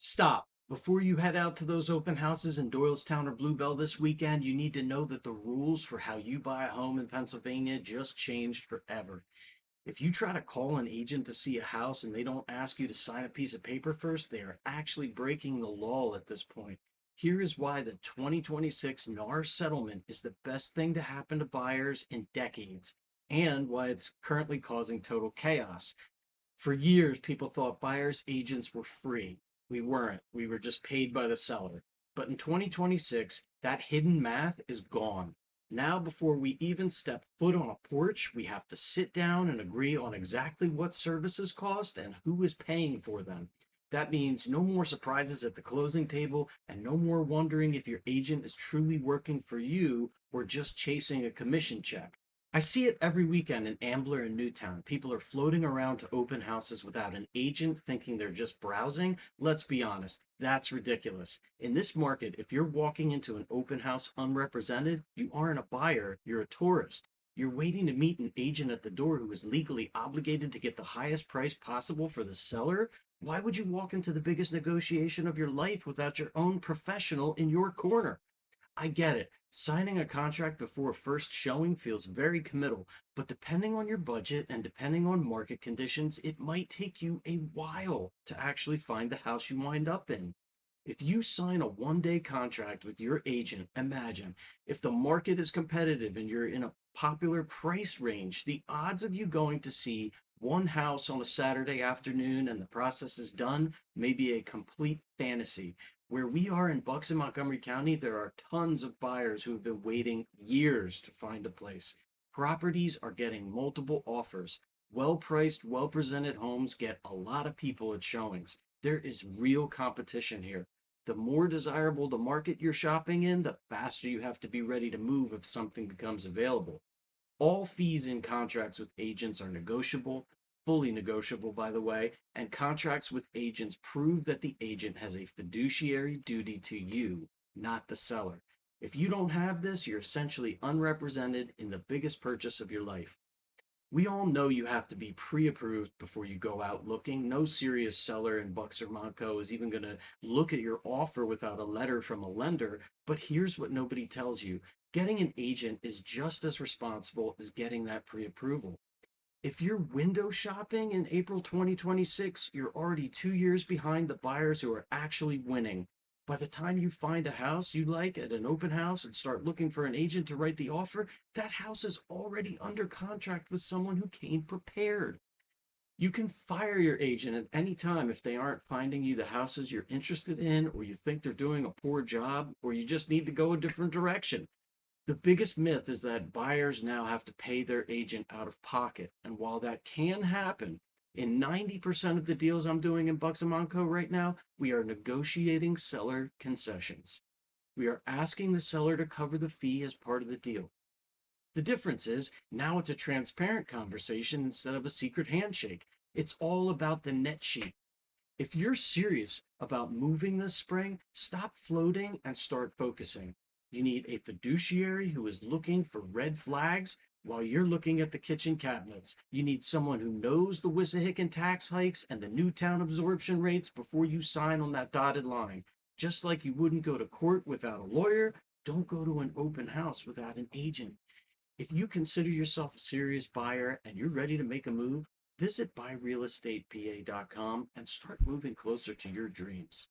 Stop. Before you head out to those open houses in Doylestown or Bluebell this weekend, you need to know that the rules for how you buy a home in Pennsylvania just changed forever. If you try to call an agent to see a house and they don't ask you to sign a piece of paper first, they are actually breaking the law at this point. Here is why the 2026 NAR settlement is the best thing to happen to buyers in decades, and why it's currently causing total chaos. For years, people thought buyers agents were free. We weren't. We were just paid by the seller. But in 2026, that hidden math is gone. Now, before we even step foot on a porch, we have to sit down and agree on exactly what services cost and who is paying for them. That means no more surprises at the closing table and no more wondering if your agent is truly working for you or just chasing a commission check. I see it every weekend in Ambler and Newtown. People are floating around to open houses without an agent thinking they're just browsing. Let's be honest, that's ridiculous. In this market, if you're walking into an open house unrepresented, you aren't a buyer, you're a tourist. You're waiting to meet an agent at the door who is legally obligated to get the highest price possible for the seller. Why would you walk into the biggest negotiation of your life without your own professional in your corner? I get it. Signing a contract before a first showing feels very committal, but depending on your budget and depending on market conditions, it might take you a while to actually find the house you wind up in. If you sign a 1 day contract with your agent, imagine if the market is competitive and you're in a popular price range, the odds of you going to see one house on a Saturday afternoon and the process is done may be a complete fantasy. Where we are in Bucks and Montgomery County, there are tons of buyers who have been waiting years to find a place. Properties are getting multiple offers. Well priced, well presented homes get a lot of people at showings. There is real competition here. The more desirable the market you're shopping in, the faster you have to be ready to move if something becomes available. All fees in contracts with agents are negotiable, fully negotiable, by the way, and contracts with agents prove that the agent has a fiduciary duty to you, not the seller. If you don't have this, you're essentially unrepresented in the biggest purchase of your life. We all know you have to be pre-approved before you go out looking. No serious seller in Bucks or Montco is even going to look at your offer without a letter from a lender. But here's what nobody tells you. Getting an agent is just as responsible as getting that pre-approval. If you're window shopping in April 2026, you're already 2 years behind the buyers who are actually winning. By the time you find a house you like at an open house and start looking for an agent to write the offer, that house is already under contract with someone who came prepared. You can fire your agent at any time if they aren't finding you the houses you're interested in, or you think they're doing a poor job, or you just need to go a different direction. The biggest myth is that buyers now have to pay their agent out of pocket. And while that can happen, in 90% of the deals I'm doing in Bucks and Montco right now, we are negotiating seller concessions. We are asking the seller to cover the fee as part of the deal. The difference is now it's a transparent conversation instead of a secret handshake. It's all about the net sheet. If you're serious about moving this spring, stop floating and start focusing. You need a fiduciary who is looking for red flags while you're looking at the kitchen cabinets. You need someone who knows the Wissahickon tax hikes and the Newtown absorption rates before you sign on that dotted line. Just like you wouldn't go to court without a lawyer, don't go to an open house without an agent. If you consider yourself a serious buyer and you're ready to make a move, visit buyrealestatepa.com and start moving closer to your dreams.